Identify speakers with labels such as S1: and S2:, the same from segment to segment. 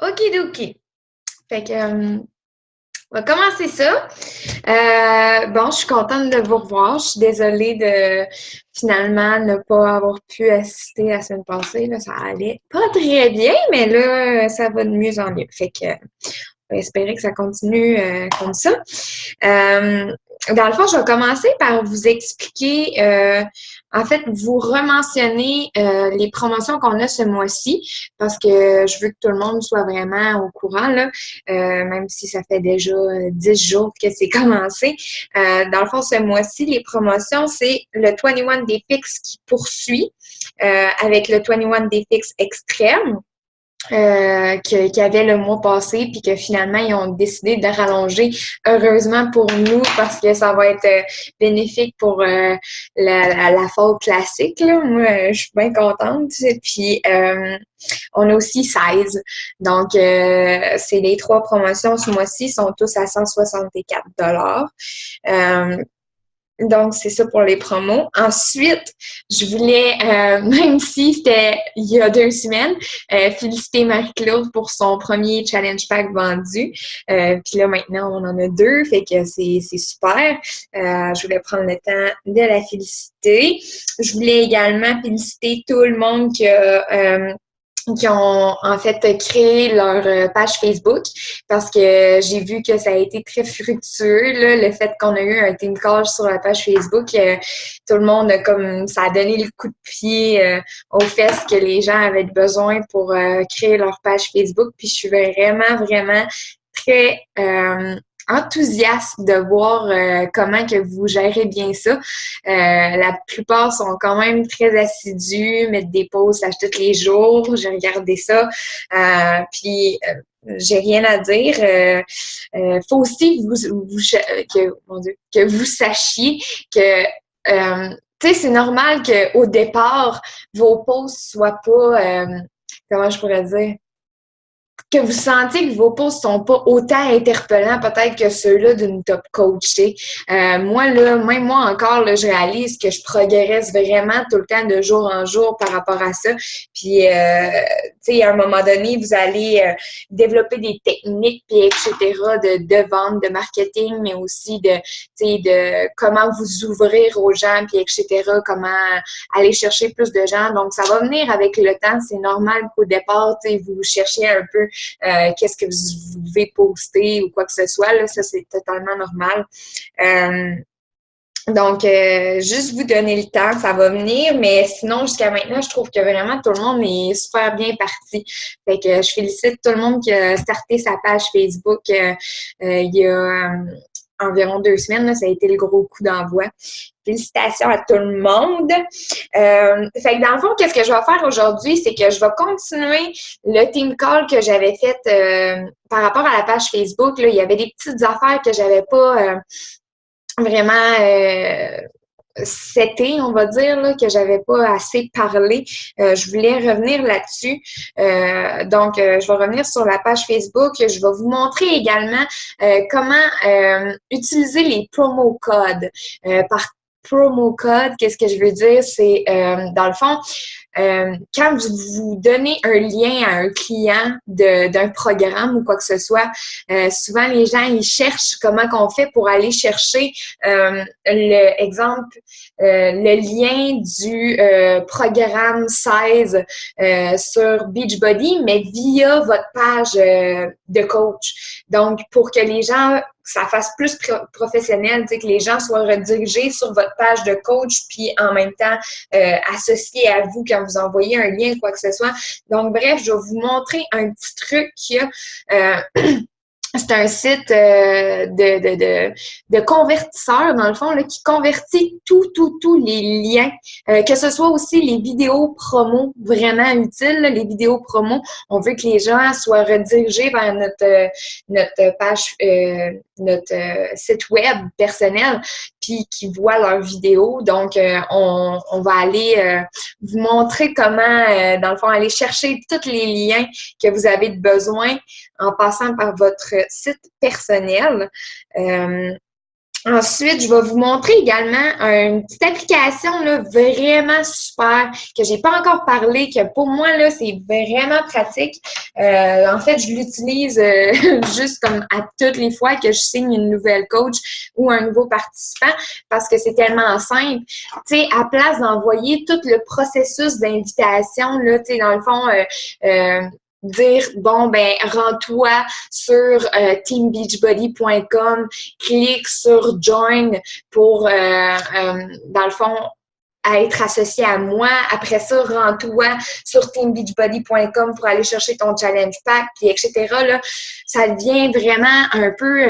S1: Okidoki. Fait que, on va commencer ça. Bon, je suis contente de vous revoir. Je suis désolée de finalement ne pas avoir pu assister la semaine passée. Là, ça allait pas très bien, mais là, ça va de mieux en mieux. Fait que, on va espérer que ça continue comme ça. Dans le fond, je vais commencer par vous expliquer, en fait, vous rementionner les promotions qu'on a ce mois-ci parce que je veux que tout le monde soit vraiment au courant, là, même si ça fait déjà 10 jours que c'est commencé. Dans le fond, ce mois-ci, les promotions, c'est le 21 Day Fix qui poursuit avec le 21 Day Fix extrême qu'il y avait le mois passé, puis que finalement, ils ont décidé de rallonger, heureusement pour nous, parce que ça va être bénéfique pour la fall classique. Là. Moi, je suis bien contente. Puis, on a aussi 16. Donc, c'est les 3 promotions ce mois-ci, sont tous à 164 $. Donc, c'est ça pour les promos. Ensuite, je voulais, même si c'était il y a 2 semaines, féliciter Marie-Claude pour son premier challenge pack vendu. Puis là, maintenant, on en a 2, fait que c'est super. Je voulais prendre le temps de la féliciter. Je voulais également féliciter tout le monde qui ont en fait créé leur page Facebook parce que j'ai vu que ça a été très fructueux, là, le fait qu'on a eu un team call sur la page Facebook. Tout le monde a comme ça a donné le coup de pied aux fesses que les gens avaient besoin pour créer leur page Facebook. Puis je suis vraiment très enthousiaste de voir comment que vous gérez bien ça. La plupart sont quand même très assidus, mettent des posts à tous les jours. J'ai regardé ça. Puis j'ai rien à dire. Faut aussi que vous sachiez que tu sais, c'est normal qu'au départ, vos posts soient pas comment je pourrais dire? Que vous sentiez que vos posts sont pas autant interpellants peut-être que ceux-là d'une top coach, tu sais. Moi, là, même moi encore, là, je réalise que je progresse vraiment tout le temps de jour en jour par rapport à ça. Puis, tu sais, à un moment donné, vous allez développer des techniques, puis etc., de vente, de marketing, mais aussi tu sais, de comment vous ouvrir aux gens, puis etc., comment aller chercher plus de gens. Donc, ça va venir avec le temps. C'est normal qu'au départ, tu sais, vous cherchiez un peu qu'est-ce que vous devez poster ou quoi que ce soit. Là, ça, c'est totalement normal. Donc, juste vous donner le temps, ça va venir, mais sinon, jusqu'à maintenant, je trouve que vraiment tout le monde est super bien parti. Fait que je félicite tout le monde qui a starté sa page Facebook il y a environ 2 semaines. Là, ça a été le gros coup d'envoi. Félicitations à tout le monde. Fait que dans le fond, qu'est-ce que je vais faire aujourd'hui, c'est que je vais continuer le team call que j'avais fait par rapport à la page Facebook. Là, il y avait des petites affaires que j'avais pas vraiment c'était, on va dire, là, que j'avais pas assez parlé. Je voulais revenir là-dessus. Donc, je vais revenir sur la page Facebook. Je vais vous montrer également comment utiliser les promo codes. Par promo code, qu'est-ce que je veux dire? C'est, dans le fond, quand vous donnez un lien à un client d'un programme ou quoi que ce soit, souvent les gens ils cherchent comment qu'on fait pour aller chercher le lien du programme 16 sur Beachbody, mais via votre page de coach. Donc, pour que les gens ça fasse plus professionnel, tu sais, que les gens soient redirigés sur votre page de coach, puis en même temps associés à vous quand vous envoyez un lien, quoi que ce soit. Donc, bref, je vais vous montrer un petit truc qu'il y a. C'est un site de convertisseurs, dans le fond, là, qui convertit tous les liens, que ce soit aussi les vidéos promo vraiment utiles, là, les vidéos promo. On veut que les gens soient redirigés vers notre page, notre site web personnel, puis qui voient leurs vidéos. Donc, on va aller vous montrer comment, dans le fond, aller chercher tous les liens que vous avez besoin en passant par votre site personnel. Ensuite, je vais vous montrer également une petite application là, vraiment super que j'ai pas encore parlé, que pour moi, là, c'est vraiment pratique. En fait, je l'utilise juste comme à toutes les fois que je signe une nouvelle coach ou un nouveau participant parce que c'est tellement simple. Tu sais, à place d'envoyer tout le processus d'invitation, là, tu sais, dans le fond, dire, bon, ben, rends-toi sur teambeachbody.com, clique sur Join pour, dans le fond, à être associé à moi. Après ça, rends-toi sur teambeachbody.com pour aller chercher ton challenge pack, puis etc. Là, ça devient vraiment un peu,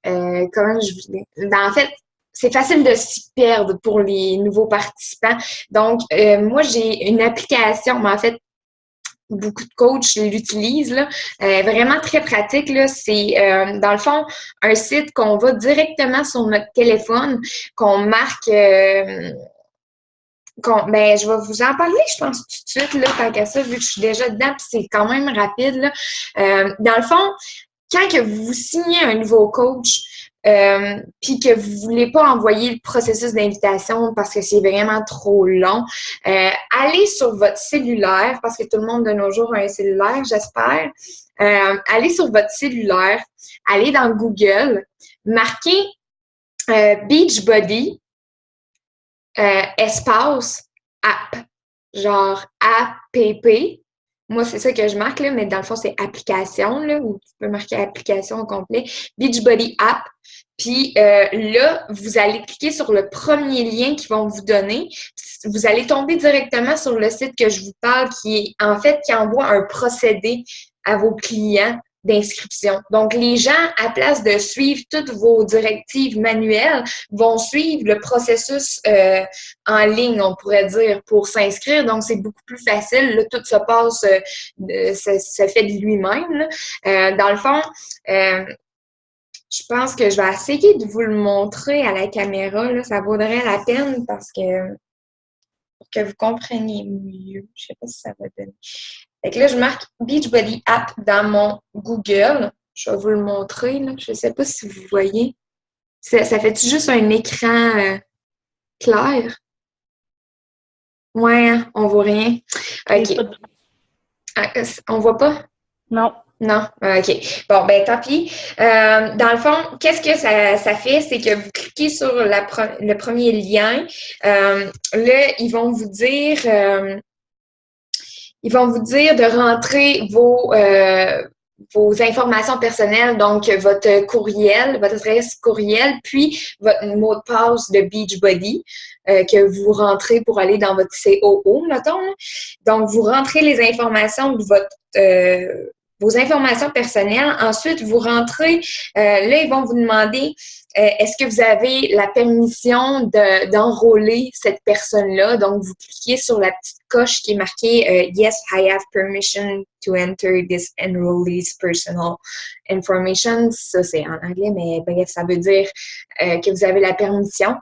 S1: comment je voulais... Ben, en fait, c'est facile de s'y perdre pour les nouveaux participants. Donc, moi, j'ai une application, mais en fait, beaucoup de coachs l'utilisent, là. Vraiment très pratique, là. C'est, dans le fond, un site qu'on va directement sur notre téléphone, qu'on marque... ben, je vais vous en parler, je pense, tout de suite, là, tant qu'à ça, vu que je suis déjà dedans, puis c'est quand même rapide, là. Dans le fond, quand que vous signez un nouveau coach, puis que vous voulez pas envoyer le processus d'invitation parce que c'est vraiment trop long, allez sur votre cellulaire, parce que tout le monde de nos jours a un cellulaire, j'espère. Allez sur votre cellulaire, allez dans Google, marquez Beachbody, espace app, genre app. Moi, c'est ça que je marque, là, mais dans le fond, c'est application, là, ou tu peux marquer application au complet. Beachbody App. Puis là, vous allez cliquer sur le premier lien qu'ils vont vous donner. Vous allez tomber directement sur le site que je vous parle, qui est en fait qui envoie un procédé à vos clients d'inscription. Donc, les gens, à place de suivre toutes vos directives manuelles, vont suivre le processus en ligne, on pourrait dire, pour s'inscrire. Donc, c'est beaucoup plus facile. Là, tout se passe, ça fait de lui-même. Dans le fond, je pense que je vais essayer de vous le montrer à la caméra. Là. Ça vaudrait la peine parce que pour que vous compreniez mieux. Je sais pas si ça va donner. Fait que là, je marque Beachbody App dans mon Google. Je vais vous le montrer. Là. Je ne sais pas si vous voyez. Ça fait-tu juste un écran clair? Ouais, hein, on voit rien. OK. On voit pas?
S2: Non.
S1: Non? OK. Bon, ben tant pis. Dans le fond, qu'est-ce que ça fait? C'est que vous cliquez sur le premier lien. Là, ils vont vous dire de rentrer vos informations personnelles, donc votre courriel, votre adresse courriel, puis votre mot de passe de Beachbody que vous rentrez pour aller dans votre COO, mettons. Donc, vous rentrez les informations de vos informations personnelles. Ensuite, vous rentrez, là, ils vont vous demander est-ce que vous avez la permission d'enrôler cette personne-là? Donc, vous cliquez sur la petite coche qui est marquée Yes, I have permission to enter this enrollee's personal information. Ça, c'est en anglais, mais bref, ça veut dire que vous avez la permission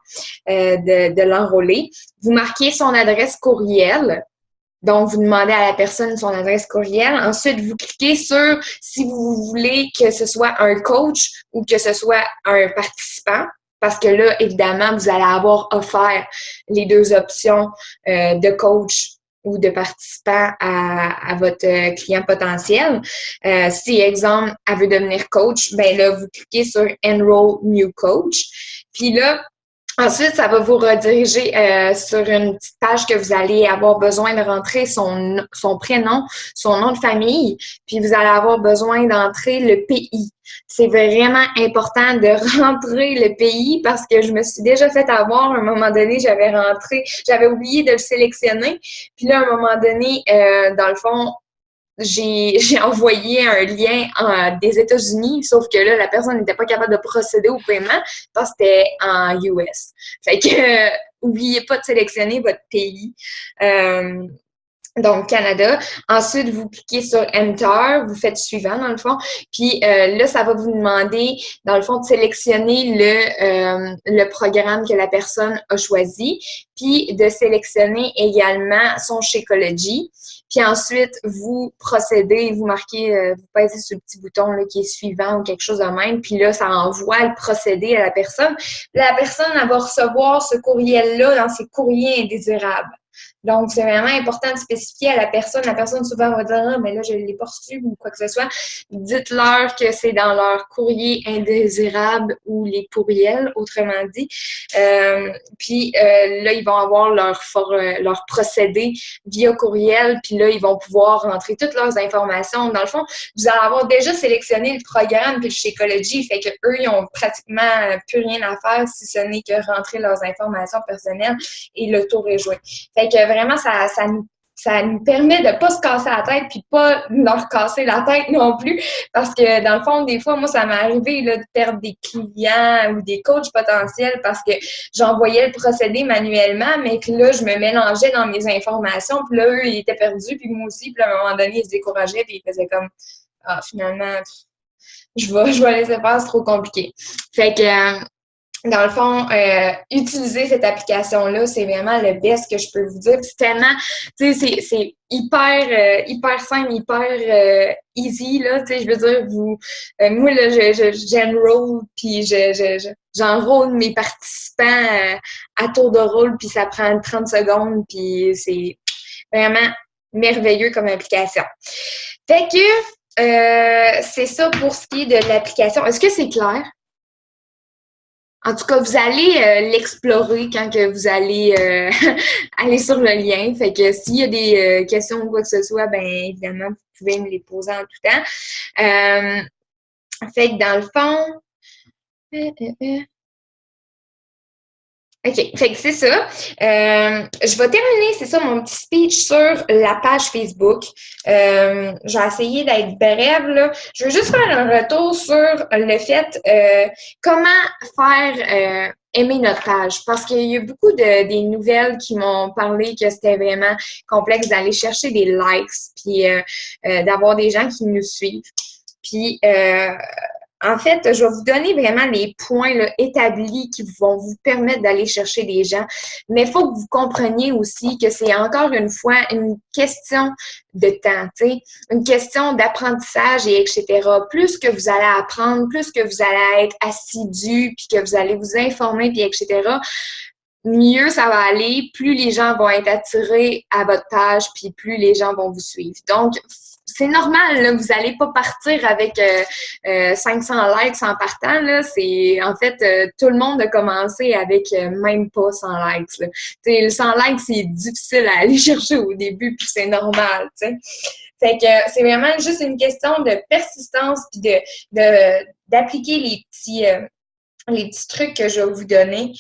S1: de l'enrôler. Vous marquez son adresse courriel. Donc, vous demandez à la personne son adresse courriel. Ensuite, vous cliquez sur si vous voulez que ce soit un coach ou que ce soit un participant. Parce que là, évidemment, vous allez avoir offert les deux options de coach ou de participant à votre client potentiel. Si, exemple, elle veut devenir coach, ben là, vous cliquez sur Enroll New Coach. Puis là, ensuite, ça va vous rediriger sur une petite page que vous allez avoir besoin de rentrer son prénom, son nom de famille, puis vous allez avoir besoin d'entrer le pays. C'est vraiment important de rentrer le pays parce que je me suis déjà fait avoir. À un moment donné, j'avais oublié de le sélectionner. Puis là, à un moment donné, dans le fond, j'ai envoyé un lien des États-Unis, sauf que là, la personne n'était pas capable de procéder au paiement parce que c'était en US. Fait que, oubliez pas de sélectionner votre pays. Donc, Canada. Ensuite, vous cliquez sur Enter, vous faites suivant, dans le fond. Puis là, ça va vous demander, dans le fond, de sélectionner le programme que la personne a choisi, puis de sélectionner également son Shakeology. Puis ensuite, vous procédez, vous marquez, vous pèsez sur le petit bouton là, qui est suivant ou quelque chose de même. Puis là, ça envoie le procédé à la personne. La personne, elle va recevoir ce courriel-là dans ses courriers indésirables. Donc, c'est vraiment important de spécifier à la personne. La personne, souvent, va dire « Ah, mais là, je ne l'ai pas reçu » ou quoi que ce soit. Dites-leur que c'est dans leur courrier indésirable ou les courriels, autrement dit. Là, ils vont avoir leur procédé via courriel. Puis là, ils vont pouvoir rentrer toutes leurs informations. Dans le fond, vous allez avoir déjà sélectionné le programme puis le Shakeology. Fait que eux, ils ont pratiquement plus rien à faire si ce n'est que rentrer leurs informations personnelles et le tour est joué. Fait que vraiment, ça nous permet de pas se casser la tête puis pas leur casser la tête non plus parce que dans le fond, des fois, moi, ça m'est arrivé là, de perdre des clients ou des coachs potentiels parce que j'envoyais le procédé manuellement, mais que là, je me mélangeais dans mes informations puis là, eux, ils étaient perdus puis moi aussi, puis à un moment donné, ils se décourageaient puis ils faisaient comme « Ah, finalement, je vais laisser faire, c'est trop compliqué. » Fait que dans le fond, utiliser cette application-là, c'est vraiment le best que je peux vous dire. C'est tellement, tu sais, c'est hyper simple, hyper easy, là, tu sais, je veux dire, moi, là, j'enroll, puis j'enrôle mes participants à tour de rôle, puis ça prend 30 secondes, puis c'est vraiment merveilleux comme application. Fait que, c'est ça pour ce qui est de l'application. Est-ce que c'est clair? En tout cas, vous allez l'explorer quand que vous allez aller sur le lien. Fait que s'il y a des questions ou quoi que ce soit, ben évidemment, vous pouvez me les poser en tout temps. Fait que dans le fond, OK, fait que c'est ça. Je vais terminer, c'est ça, mon petit speech sur la page Facebook. J'ai essayé d'être brève, là. Je veux juste faire un retour sur le fait comment faire aimer notre page. Parce qu'il y a beaucoup des nouvelles qui m'ont parlé que c'était vraiment complexe d'aller chercher des likes, puis d'avoir des gens qui nous suivent. Puis en fait, je vais vous donner vraiment les points là, établis qui vont vous permettre d'aller chercher des gens. Mais il faut que vous compreniez aussi que c'est encore une fois une question de temps, tu sais, une question d'apprentissage et etc. Plus que vous allez apprendre, plus que vous allez être assidu, puis que vous allez vous informer, puis etc., mieux ça va aller, plus les gens vont être attirés à votre page, puis plus les gens vont vous suivre. Donc, c'est normal, là, vous n'allez pas partir avec 500 likes en partant. Là. C'est, en fait, tout le monde a commencé avec même pas 100 likes. Là. Le 100 likes, c'est difficile à aller chercher au début, puis c'est normal. T'sais. Fait que c'est vraiment juste une question de persistance puis d'appliquer les petits trucs que je vais vous donner.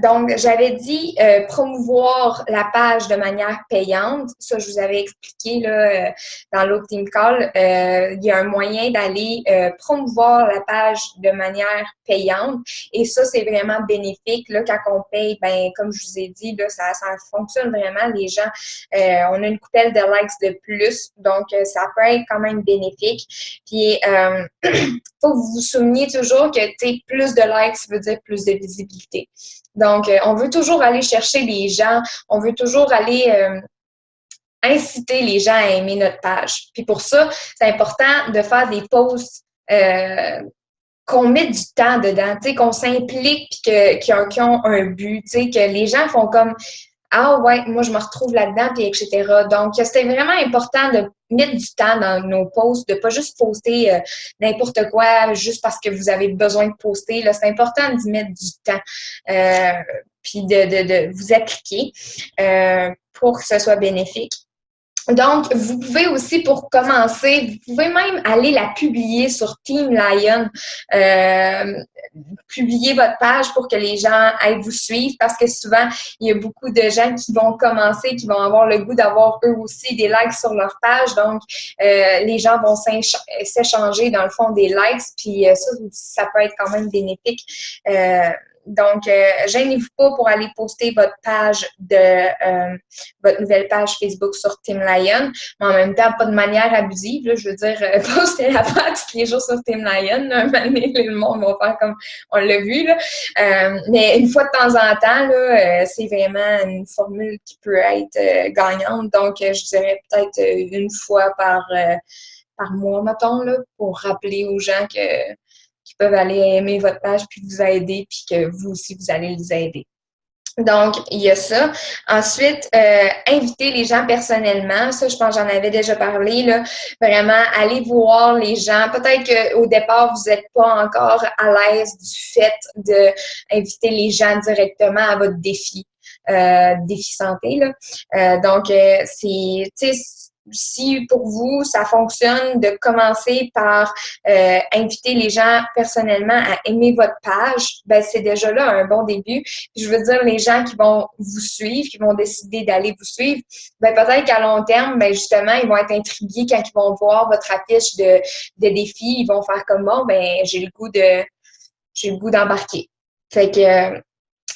S1: Donc, j'avais dit promouvoir la page de manière payante. Ça, je vous avais expliqué là, dans l'autre team call. Il y a un moyen d'aller promouvoir la page de manière payante. Et ça, c'est vraiment bénéfique. Là, quand on paye, ben, comme je vous ai dit, là, ça fonctionne vraiment. Les gens, on a une coupelle de likes de plus. Donc, ça peut être quand même bénéfique. Puis, faut que vous vous souveniez toujours que, plus de likes veut dire plus de visibilité. Donc, on veut toujours aller chercher les gens, on veut toujours aller inciter les gens à aimer notre page. Puis pour ça, c'est important de faire des posts qu'on met du temps dedans, qu'on s'implique puis qu'ils ont un but, que les gens font comme ah ouais, moi je me retrouve là-dedans, puis etc. Donc, c'était vraiment important de mettre du temps dans nos posts, de pas juste poster n'importe quoi juste parce que vous avez besoin de poster. Là, c'est important d'y mettre du temps, puis de vous appliquer pour que ce soit bénéfique. Donc, vous pouvez aussi, pour commencer, vous pouvez même aller la publier sur Team Lion, publier votre page pour que les gens aillent vous suivre parce que souvent, il y a beaucoup de gens qui vont commencer, qui vont avoir le goût d'avoir eux aussi des likes sur leur page. Donc, les gens vont s'échanger dans le fond des likes, puis ça peut être quand même bénéfique. Donc, gênez-vous pas pour aller poster votre page votre nouvelle page Facebook sur Team Lion, mais en même temps, pas de manière abusive. Là, je veux dire, postez la page tous les jours sur Team Lion. Là, un moment donné, le monde va faire comme on l'a vu. Là. Mais une fois de temps en temps, là, c'est vraiment une formule qui peut être gagnante. Donc, je dirais peut-être une fois par mois, mettons, là, pour rappeler aux gens qui peuvent aller aimer votre page puis vous aider, puis que vous aussi, vous allez les aider. Donc, il y a ça. Ensuite, inviter les gens personnellement. Ça, je pense que j'en avais déjà parlé, là. Vraiment, aller voir les gens. Peut-être qu'au départ, vous n'êtes pas encore à l'aise du fait d'inviter les gens directement à votre défi santé, là. Donc, c'est, tu sais, si pour vous, ça fonctionne de commencer par inviter les gens personnellement à aimer votre page, ben c'est déjà là un bon début. Je veux dire, les gens qui vont vous suivre, qui vont décider d'aller vous suivre, ben peut-être qu'à long terme, ben justement, ils vont être intrigués quand ils vont voir votre affiche de défis. Ils vont faire comme bon, ben j'ai le goût d'embarquer. Fait que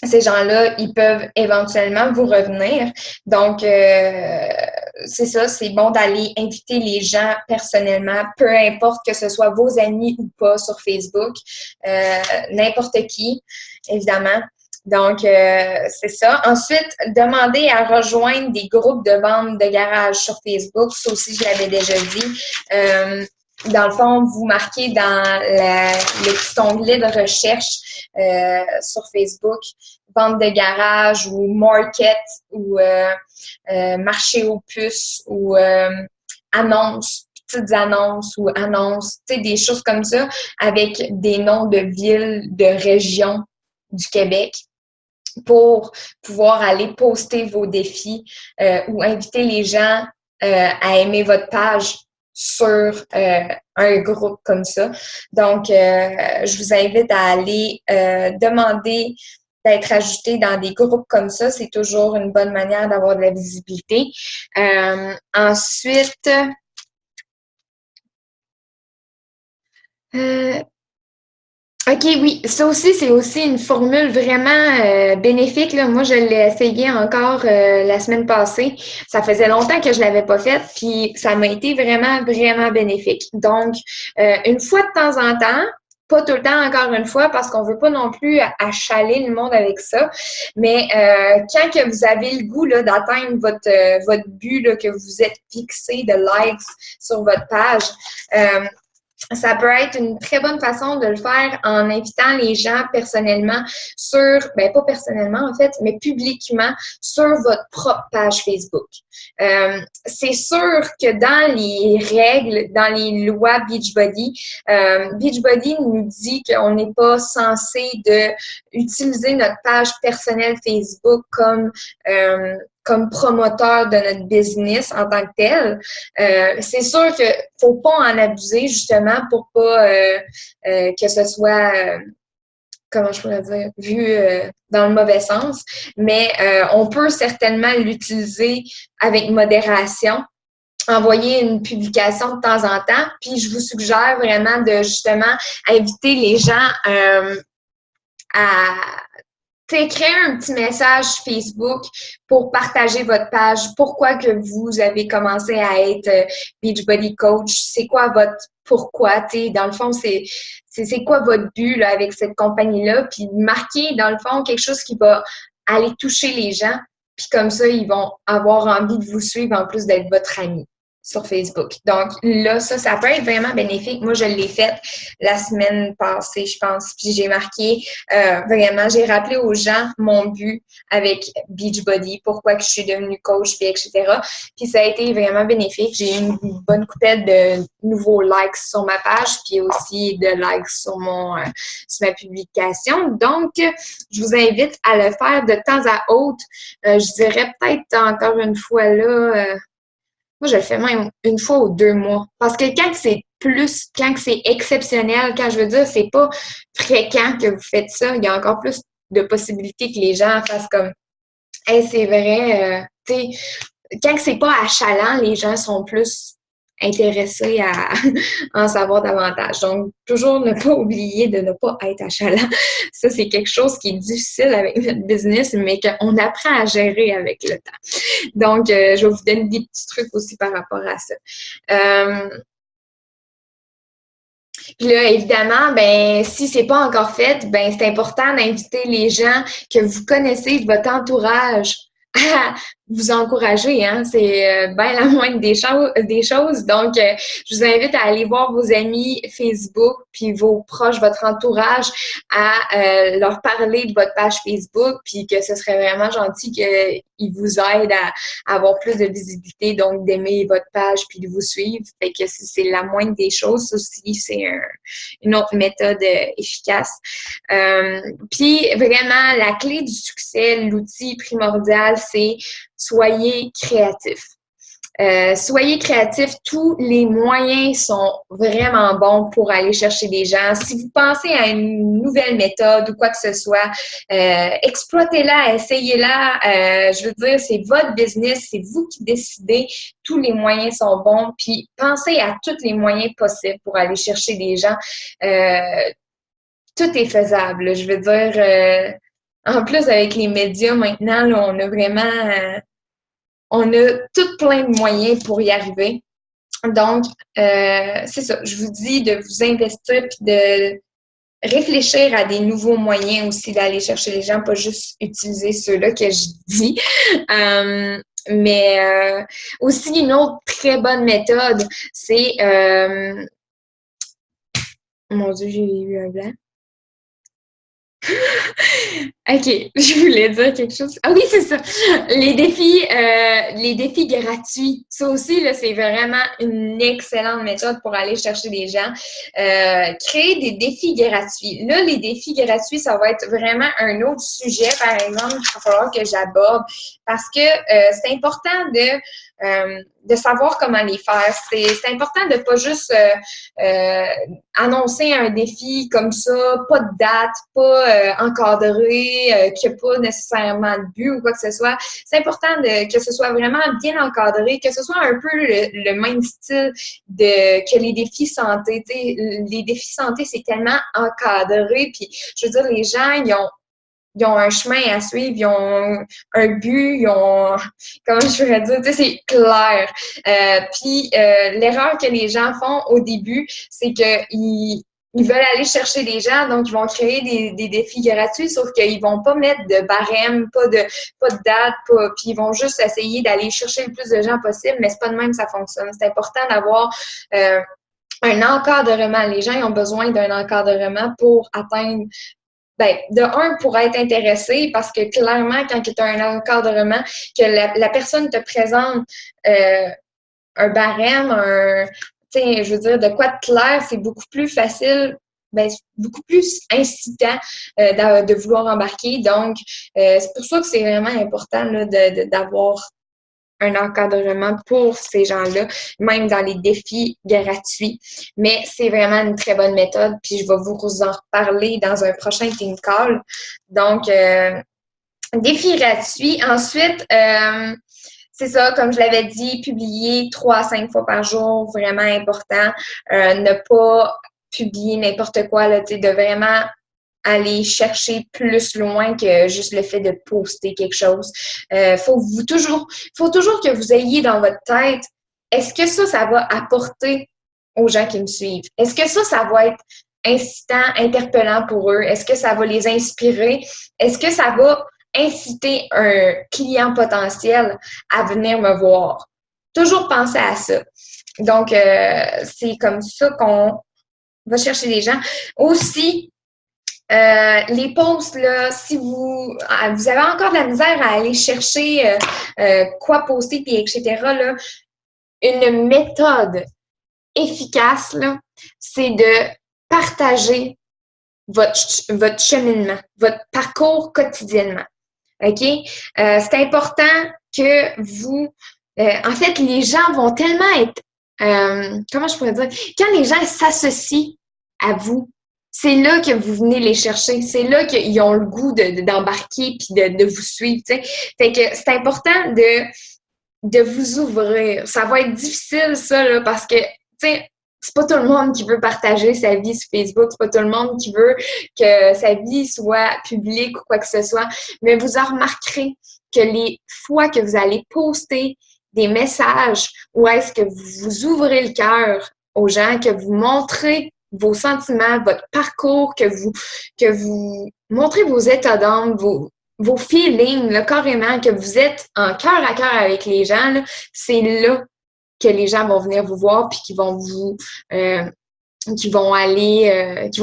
S1: ces gens-là, ils peuvent éventuellement vous revenir. Donc, c'est ça, c'est bon d'aller inviter les gens personnellement, peu importe que ce soit vos amis ou pas sur Facebook, n'importe qui, évidemment. Donc, c'est ça. Ensuite, demandez à rejoindre des groupes de vente de garage sur Facebook. Ça aussi, je l'avais déjà dit. Dans le fond, vous marquez dans le petit onglet de recherche sur Facebook, vente de garage ou market ou marché aux puces ou annonces, petites annonces ou annonces, tu sais, des choses comme ça avec des noms de villes, de régions du Québec pour pouvoir aller poster vos défis ou inviter les gens à aimer votre page sur un groupe comme ça. Donc, je vous invite à aller demander d'être ajouté dans des groupes comme ça. C'est toujours une bonne manière d'avoir de la visibilité. Ensuite, OK, oui, ça aussi, c'est aussi une formule vraiment bénéfique. Là. Moi, je l'ai essayé encore la semaine passée. Ça faisait longtemps que je l'avais pas faite, puis ça m'a été vraiment, vraiment bénéfique. Donc, une fois de temps en temps, pas tout le temps encore une fois, parce qu'on veut pas non plus achaler le monde avec ça, mais quand que vous avez le goût là, d'atteindre votre but là, que vous êtes fixé de likes sur votre page, ça peut être une très bonne façon de le faire en invitant les gens personnellement ben pas personnellement en fait, mais publiquement sur votre propre page Facebook. C'est sûr que dans les règles, dans les lois Beachbody, Beachbody nous dit qu'on n'est pas censé utiliser notre page personnelle Facebook comme promoteur de notre business en tant que tel. C'est sûr que faut pas en abuser justement pour pas que ce soit comment je pourrais dire vu dans le mauvais sens, mais on peut certainement l'utiliser avec modération. Envoyer une publication de temps en temps, puis je vous suggère vraiment de justement inviter les gens à créer un petit message Facebook pour partager votre page, pourquoi que vous avez commencé à être Beachbody Coach, c'est quoi votre pourquoi, dans le fond, c'est quoi votre but là, avec cette compagnie-là, puis marquer, dans le fond, quelque chose qui va aller toucher les gens, puis comme ça, ils vont avoir envie de vous suivre en plus d'être votre ami sur Facebook. Donc là, ça peut être vraiment bénéfique. Moi, je l'ai fait la semaine passée, je pense. Puis j'ai marqué vraiment, j'ai rappelé aux gens mon but avec Beachbody, pourquoi que je suis devenue coach, puis etc. Puis ça a été vraiment bénéfique. J'ai eu une bonne coupelle de nouveaux likes sur ma page, puis aussi de likes sur sur ma publication. Donc, je vous invite à le faire de temps à autre. Je dirais peut-être encore une fois là. Moi, je le fais même une fois ou 2 mois. Parce que quand c'est exceptionnel, quand je veux dire, c'est pas fréquent que vous faites ça, il y a encore plus de possibilités que les gens fassent comme hey, c'est vrai, tu sais, quand c'est pas achalant, les gens sont plus intéressés à en savoir davantage. Donc, toujours ne pas oublier de ne pas être achalant. Ça, c'est quelque chose qui est difficile avec notre business, mais qu'on apprend à gérer avec le temps. Donc, je vais vous donner des petits trucs aussi par rapport à ça. Puis là, évidemment, ben, si c'est pas encore fait, ben, c'est important d'inviter les gens que vous connaissez de votre entourage à vous encourager, hein. C'est bien la moindre des choses. Donc, je vous invite à aller voir vos amis Facebook, puis vos proches, votre entourage, à leur parler de votre page Facebook, puis que ce serait vraiment gentil qu'ils vous aident à avoir plus de visibilité, donc d'aimer votre page, puis de vous suivre. Fait que c'est la moindre des choses. Ça aussi, c'est une autre méthode efficace. Puis vraiment, la clé du succès, l'outil primordial, c'est soyez créatifs. Soyez créatifs, tous les moyens sont vraiment bons pour aller chercher des gens. Si vous pensez à une nouvelle méthode ou quoi que ce soit, exploitez-la, essayez-la. Je veux dire, c'est votre business, c'est vous qui décidez. Tous les moyens sont bons. Puis pensez à tous les moyens possibles pour aller chercher des gens. Tout est faisable. Je veux dire, en plus avec les médias maintenant, là, on a tout plein de moyens pour y arriver. Donc, c'est ça. Je vous dis de vous investir puis de réfléchir à des nouveaux moyens aussi d'aller chercher les gens, pas juste utiliser ceux-là que je dis. Mais aussi, une autre très bonne méthode, c'est... mon Dieu, j'ai eu un blanc. OK, je voulais dire quelque chose. Ah oui, c'est ça. Les défis gratuits. Ça aussi, là, c'est vraiment une excellente méthode pour aller chercher des gens. Créer des défis gratuits. Là, les défis gratuits, ça va être vraiment un autre sujet, par exemple, qu'il va falloir que j'aborde parce que c'est important de savoir comment les faire. C'est important de pas juste annoncer un défi comme ça, pas de date, pas encadré, qu'il n'y a pas nécessairement de but ou quoi que ce soit. C'est important que ce soit vraiment bien encadré, que ce soit un peu le même style que les défis santé. T'sais, les défis santé, c'est tellement encadré. Puis, je veux dire, les gens, ils ont un chemin à suivre, ils ont un but, ils ont, comment je pourrais dire, tu sais, c'est clair. Puis l'erreur que les gens font au début, c'est qu'ils veulent aller chercher des gens, donc ils vont créer des défis gratuits, sauf qu'ils vont pas mettre de barème, pas de date, puis ils vont juste essayer d'aller chercher le plus de gens possible, mais c'est pas de même que ça fonctionne. C'est important d'avoir un encadrement. Les gens ils ont besoin d'un encadrement pour atteindre. Ben, de un, pour être intéressé, parce que clairement, quand tu as un encadrement, que la personne te présente un barème, je veux dire, de quoi de clair, c'est beaucoup plus facile, ben, beaucoup plus incitant de vouloir embarquer. Donc, c'est pour ça que c'est vraiment important là, d'avoir un encadrement pour ces gens-là, même dans les défis gratuits. Mais c'est vraiment une très bonne méthode, puis je vais vous en reparler dans un prochain Team Call. Donc, défis gratuits. Ensuite, c'est ça, comme je l'avais dit, publier 3 à 5 fois par jour, vraiment important. Ne pas publier n'importe quoi, là, de vraiment aller chercher plus loin que juste le fait de poster quelque chose. Faut toujours que vous ayez dans votre tête, est-ce que ça va apporter aux gens qui me suivent? Est-ce que ça va être incitant, interpellant pour eux? Est-ce que ça va les inspirer? Est-ce que ça va inciter un client potentiel à venir me voir? Toujours penser à ça. Donc, c'est comme ça qu'on va chercher les gens. Aussi, les posts, là, si vous avez encore de la misère à aller chercher quoi poster, puis etc., là, une méthode efficace, là, c'est de partager votre cheminement, votre parcours quotidiennement. OK? C'est important que vous... en fait, les gens vont tellement être... comment je pourrais dire? Quand les gens s'associent à vous, c'est là que vous venez les chercher. C'est là qu'ils ont le goût d'embarquer puis de vous suivre. T'sais. Fait que c'est important de vous ouvrir. Ça va être difficile, ça, là, parce que, tu sais, c'est pas tout le monde qui veut partager sa vie sur Facebook, c'est pas tout le monde qui veut que sa vie soit publique ou quoi que ce soit, mais vous en remarquerez que les fois que vous allez poster des messages où est-ce que vous ouvrez le cœur aux gens, que vous montrez vos sentiments, votre parcours, que vous montrez vos états d'âme, vos feelings, là, carrément, que vous êtes en cœur à cœur avec les gens, c'est là que les gens vont venir vous voir puis qui vont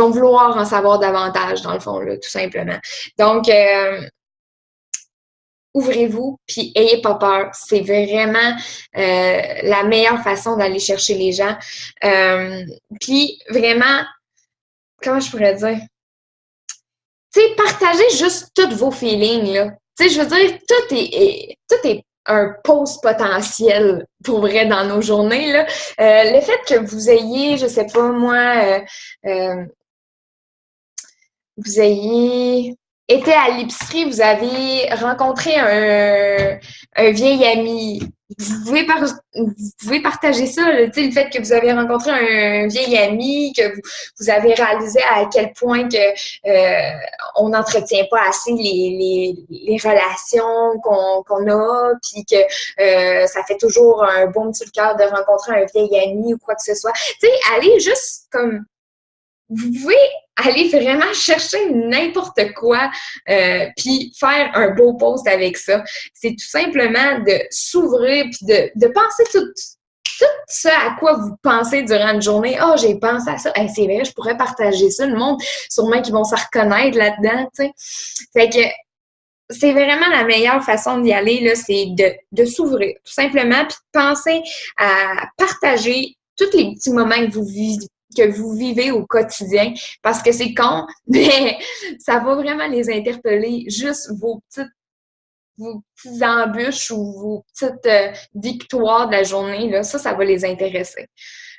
S1: vouloir en savoir davantage, dans le fond, là, tout simplement. Donc, ouvrez-vous, puis ayez pas peur. C'est vraiment la meilleure façon d'aller chercher les gens. Puis, vraiment, comment je pourrais dire? Tu sais, partagez juste tous vos feelings, là. Tu sais, je veux dire, tout est un pause potentiel pour vrai dans nos journées, là. Le fait que vous ayez, je sais pas moi, vous ayez été à l'épicerie, vous avez rencontré un vieil ami. Vous pouvez partager ça, là, le fait que vous avez rencontré un vieil ami, que vous avez réalisé à quel point que on n'entretient pas assez les relations qu'on a, puis que ça fait toujours un bon petit cœur de rencontrer un vieil ami ou quoi que ce soit. Tu sais, allez juste comme vous pouvez aller vraiment chercher n'importe quoi puis faire un beau post avec ça. C'est tout simplement de s'ouvrir puis de penser tout ça à quoi vous pensez durant une journée. Oh, j'ai pensé à ça. Hey, c'est vrai, je pourrais partager ça. Le monde, sûrement qu'ils vont se reconnaître là-dedans, tu sais. Fait que c'est vraiment la meilleure façon d'y aller, là, c'est de s'ouvrir, tout simplement, puis de penser à partager tous les petits moments que vous vivez au quotidien, parce que c'est con, mais ça va vraiment les interpeller, juste vos petites embûches ou vos petites victoires de la journée, là, ça va les intéresser.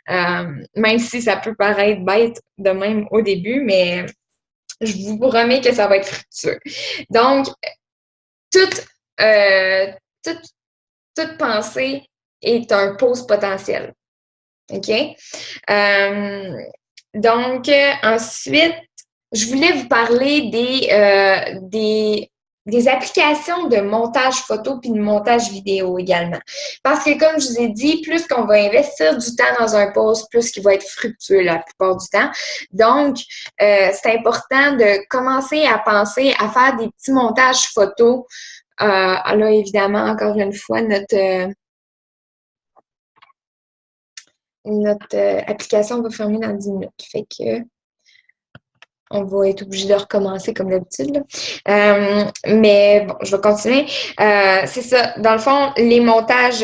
S1: Même si ça peut paraître bête de même au début, mais je vous promets que ça va être fructueux. Donc, toute, euh, toute, toute pensée est un pause potentiel. OK? Donc, ensuite, je voulais vous parler des applications de montage photo puis de montage vidéo également. Parce que, comme je vous ai dit, plus qu'on va investir du temps dans un post, plus qu'il va être fructueux la plupart du temps. Donc, c'est important de commencer à penser à faire des petits montages photos. Là, évidemment, encore une fois, notre application va fermer dans 10 minutes. Fait que on va être obligé de recommencer comme d'habitude. Mais bon, je vais continuer. C'est ça. Dans le fond, les montages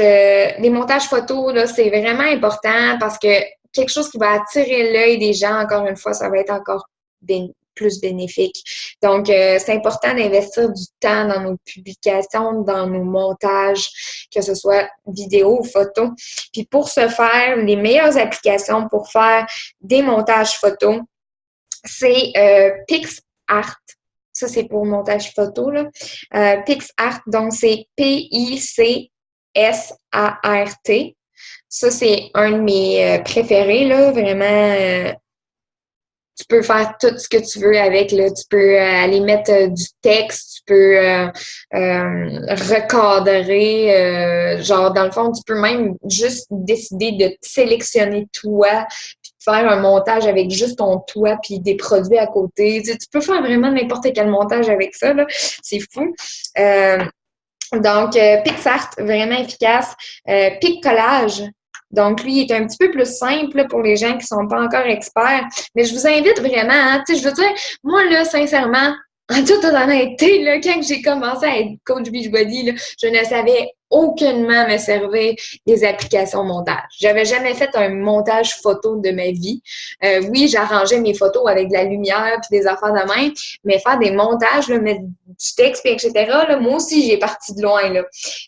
S1: photos, là, c'est vraiment important parce que quelque chose qui va attirer l'œil des gens, encore une fois, ça va être encore plus bénéfique. Donc, c'est important d'investir du temps dans nos publications, dans nos montages, que ce soit vidéo ou photo. Puis pour ce faire, les meilleures applications pour faire des montages photos, c'est PixArt. Ça, c'est pour montage photo, là. PixArt, donc c'est PICSART. Ça, c'est un de mes préférés, là. Vraiment, tu peux faire tout ce que tu veux avec, là. Tu peux aller mettre du texte, tu peux recadrer. Genre, dans le fond, tu peux même juste décider de sélectionner toi, puis de faire un montage avec juste ton toit, puis des produits à côté. Tu peux faire vraiment n'importe quel montage avec ça, là. C'est fou. Donc, PixArt, vraiment efficace. PicCollage. Donc, lui, il est un petit peu plus simple là, pour les gens qui ne sont pas encore experts. Mais je vous invite vraiment, hein, tu sais, je veux dire, moi, là, sincèrement, en toute honnêteté, là, quand j'ai commencé à être coach Beachbody, là, je ne savais aucunement me servir des applications montage. J'avais jamais fait un montage photo de ma vie. Oui, j'arrangeais mes photos avec de la lumière puis des affaires de même, mais faire des montages, là, mettre du texte, puis etc., là, moi aussi, j'ai parti de loin. Là.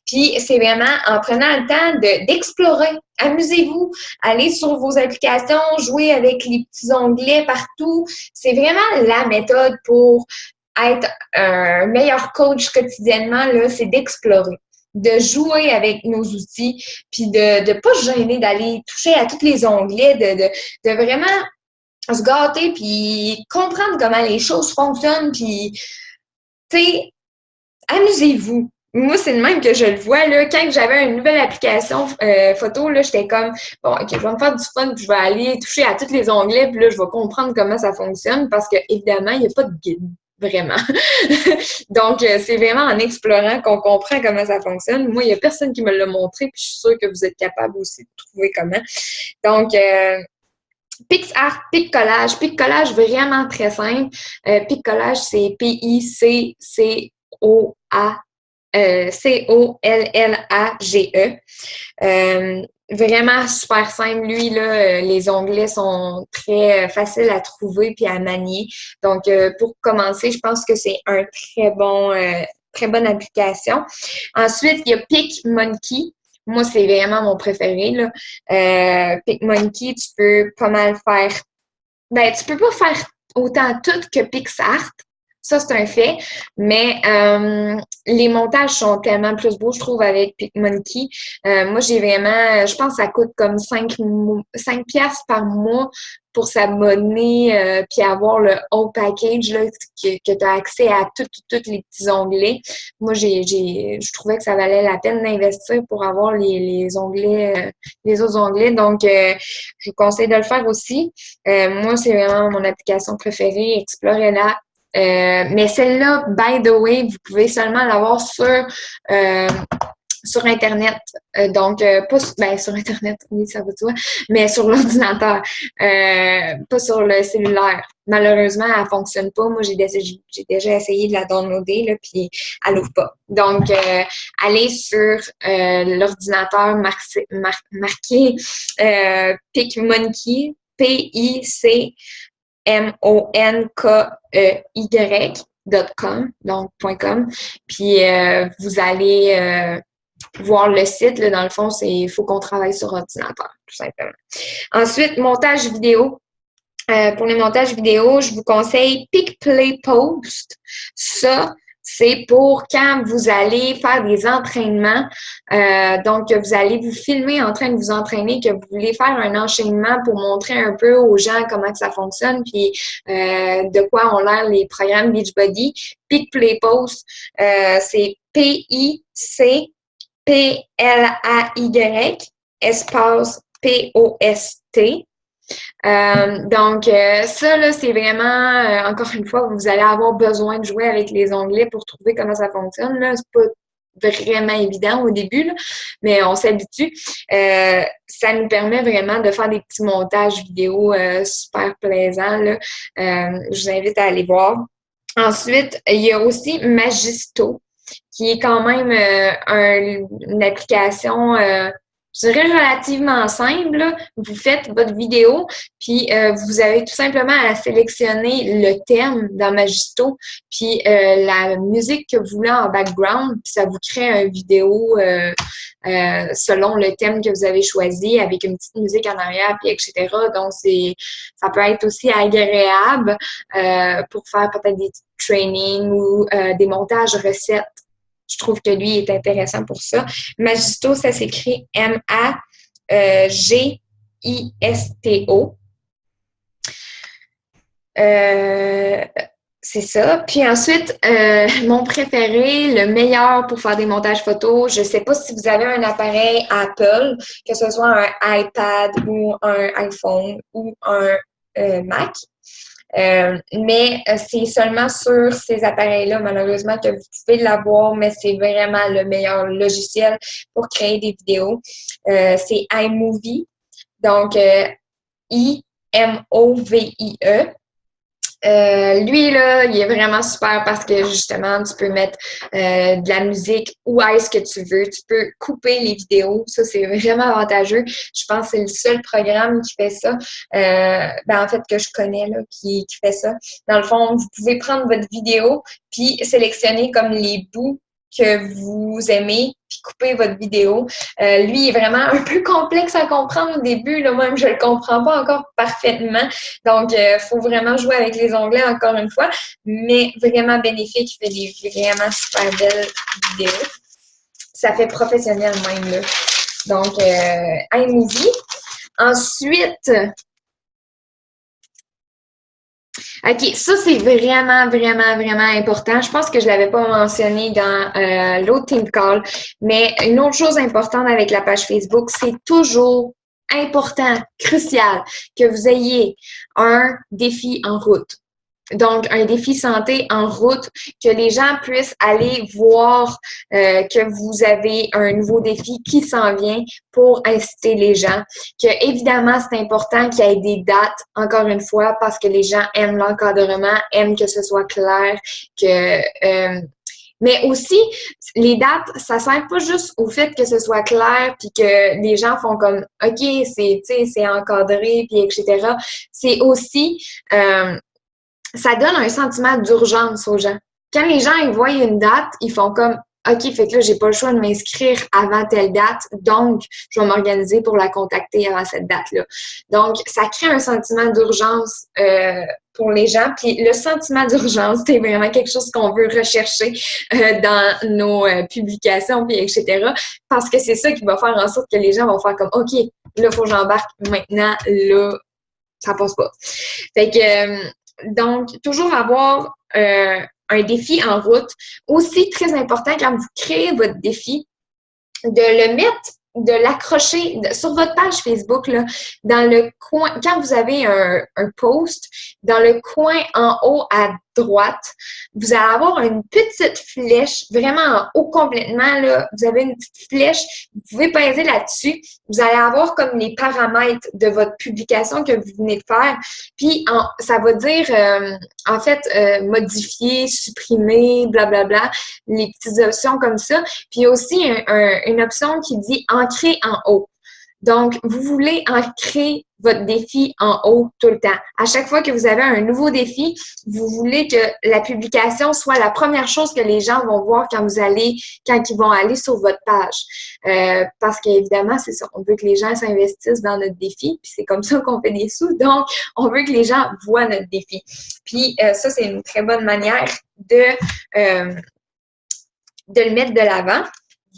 S1: Puis c'est vraiment en prenant le temps d'explorer. Amusez-vous, allez sur vos applications, jouez avec les petits onglets partout. C'est vraiment la méthode pour être un meilleur coach quotidiennement, là, c'est d'explorer. de jouer avec nos outils, puis de pas se gêner d'aller toucher à tous les onglets, de vraiment se gâter, puis comprendre comment les choses fonctionnent, puis, tu sais, amusez-vous. Moi, c'est le même que je le vois, là. Quand j'avais une nouvelle application photo, là, j'étais comme, bon, OK, je vais me faire du fun, puis je vais aller toucher à tous les onglets, puis là, je vais comprendre comment ça fonctionne, parce que évidemment, il n'y a pas de guide, vraiment. Donc, c'est vraiment en explorant qu'on comprend comment ça fonctionne. Moi, il n'y a personne qui me l'a montré, puis je suis sûre que vous êtes capable aussi de trouver comment. Donc, PixArt, PicCollage. PicCollage, vraiment très simple. PicCollage, c'est P-I-C-C-O-A-C-O-L-L-A-G-E. Vraiment super simple. Lui, là, les onglets sont très faciles à trouver puis à manier. Donc, pour commencer, je pense que c'est un très bonne application. Ensuite, il y a PicMonkey. Moi, c'est vraiment mon préféré, là. PicMonkey, tu peux pas mal faire. Ben, tu peux pas faire autant tout que PixArt. Ça, c'est un fait. Mais les montages sont tellement plus beaux, je trouve, avec PicMonkey. Moi, j'ai vraiment, je pense que ça coûte comme 5 piastres par mois pour s'abonner puis avoir le whole package là, que tu as accès à tous les petits onglets. Moi, je trouvais que ça valait la peine d'investir pour avoir les onglets, les autres onglets. Donc, je vous conseille de le faire aussi. Moi, c'est vraiment mon application préférée. Explorez-la. Mais celle-là, by the way, vous pouvez seulement l'avoir sur Internet. Donc, pas sur Internet, oui, ça va de soi, mais sur l'ordinateur, pas sur le cellulaire. Malheureusement, elle fonctionne pas. Moi, j'ai déjà essayé de la downloader, là, puis elle n'ouvre pas. Donc, allez sur l'ordinateur marqué PicMonkey, P-I-C monkey.com, donc .com. Puis vous allez voir le site. Là, dans le fond, il faut qu'on travaille sur ordinateur, tout simplement. Ensuite, montage vidéo. Pour les montages vidéo, je vous conseille PicPlayPost. Ça, c'est pour quand vous allez faire des entraînements. Donc, vous allez vous filmer en train de vous entraîner, que vous voulez faire un enchaînement pour montrer un peu aux gens comment que ça fonctionne, puis de quoi ont l'air les programmes Beachbody. PicPlayPost, c'est P-I-C-P-L-A-Y espace P-O-S-T. Donc, ça, là, c'est vraiment, encore une fois, vous allez avoir besoin de jouer avec les onglets pour trouver comment ça fonctionne. Là, c'est pas vraiment évident au début, là, mais on s'habitue. Ça nous permet vraiment de faire des petits montages vidéo super plaisants, là. Je vous invite à aller voir. Ensuite, il y a aussi Magisto, qui est quand même une application je dirais relativement simple. Là. Vous faites votre vidéo, puis vous avez tout simplement à sélectionner le thème dans Magisto, puis la musique que vous voulez en background, puis ça vous crée une vidéo selon le thème que vous avez choisi, avec une petite musique en arrière, puis etc. Donc, ça peut être aussi agréable pour faire peut-être des trainings ou des montages recettes. Je trouve que lui est intéressant pour ça. Magisto, ça s'écrit M-A-G-I-S-T-O. C'est ça. Puis ensuite, mon préféré, le meilleur pour faire des montages photos, je ne sais pas si vous avez un appareil Apple, que ce soit un iPad ou un iPhone ou un Mac. Mais c'est seulement sur ces appareils-là, malheureusement, que vous pouvie l'avoir, mais c'est vraiment le meilleur logiciel pour créer des vidéos. C'est iMovie, donc I-M-O-V-I-E. Lui, là, il est vraiment super parce que justement, tu peux mettre de la musique où est-ce que tu veux. Tu peux couper les vidéos. Ça, c'est vraiment avantageux. Je pense que c'est le seul programme qui fait ça. En fait, que je connais, là, qui fait ça. Dans le fond, vous pouvez prendre votre vidéo puis sélectionner comme les bouts que vous aimez, puis couper votre vidéo. Lui, il est vraiment un peu complexe à comprendre au début. Là, même, je le comprends pas encore parfaitement. Donc, il faut vraiment jouer avec les onglets, encore une fois, mais vraiment bénéfique. Il fait des vraiment super belles vidéos. ça fait professionnel même, là. Donc, allez-y. Ensuite, OK, ça, c'est vraiment, vraiment, vraiment important. Je pense que je l'avais pas mentionné dans l'autre Team Call, mais une autre chose importante avec la page Facebook, c'est toujours important, crucial, que vous ayez un défi en route. Donc, un défi santé en route, que les gens puissent aller voir que vous avez un nouveau défi qui s'en vient pour inciter les gens. Que évidemment, c'est important qu'il y ait des dates, encore une fois, parce que les gens aiment l'encadrement, aiment que ce soit clair, que mais aussi, les dates, ça sert pas juste au fait que ce soit clair puis que les gens font comme OK, c'est encadré, puis etc. C'est aussi ça donne un sentiment d'urgence aux gens. Quand les gens ils voient une date, ils font comme OK, fait que là, j'ai pas le choix de m'inscrire avant telle date, donc je vais m'organiser pour la contacter avant cette date-là. Donc, ça crée un sentiment d'urgence pour les gens. Puis le sentiment d'urgence, c'est vraiment quelque chose qu'on veut rechercher dans nos publications, puis etc. Parce que c'est ça qui va faire en sorte que les gens vont faire comme OK, là, il faut que j'embarque maintenant, là, ça passe pas. Fait que donc, toujours avoir un défi en route. Aussi, très important, quand vous créez votre défi, de le mettre, de l'accrocher sur votre page Facebook, là, dans le coin, quand vous avez un post, dans le coin en haut à droite, vous allez avoir une petite flèche, vraiment en haut complètement, là, vous avez une petite flèche, vous pouvez peser là-dessus, vous allez avoir comme les paramètres de votre publication que vous venez de faire, puis ça va dire, en fait, modifier, supprimer, blablabla, les petites options comme ça, puis aussi une option qui dit ancrer en haut. Donc, vous voulez ancrer votre défi en haut tout le temps. À chaque fois que vous avez un nouveau défi, vous voulez que la publication soit la première chose que les gens vont voir quand ils vont aller sur votre page. Parce qu'évidemment, c'est ça, on veut que les gens s'investissent dans notre défi, puis c'est comme ça qu'on fait des sous. Donc, on veut que les gens voient notre défi. Puis, ça, c'est une très bonne manière de le mettre de l'avant.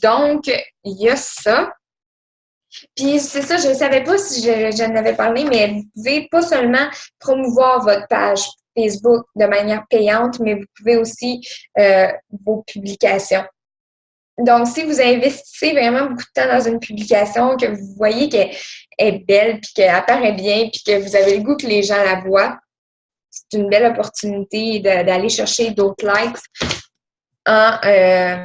S1: Donc, il y a ça. Puis c'est ça, je ne savais pas si j'en avais parlé, mais vous pouvez pas seulement promouvoir votre page Facebook de manière payante, mais vous pouvez aussi vos publications. Donc, si vous investissez vraiment beaucoup de temps dans une publication, que vous voyez qu'elle est belle, puis qu'elle apparaît bien, puis que vous avez le goût que les gens la voient, c'est une belle opportunité d'aller chercher d'autres likes en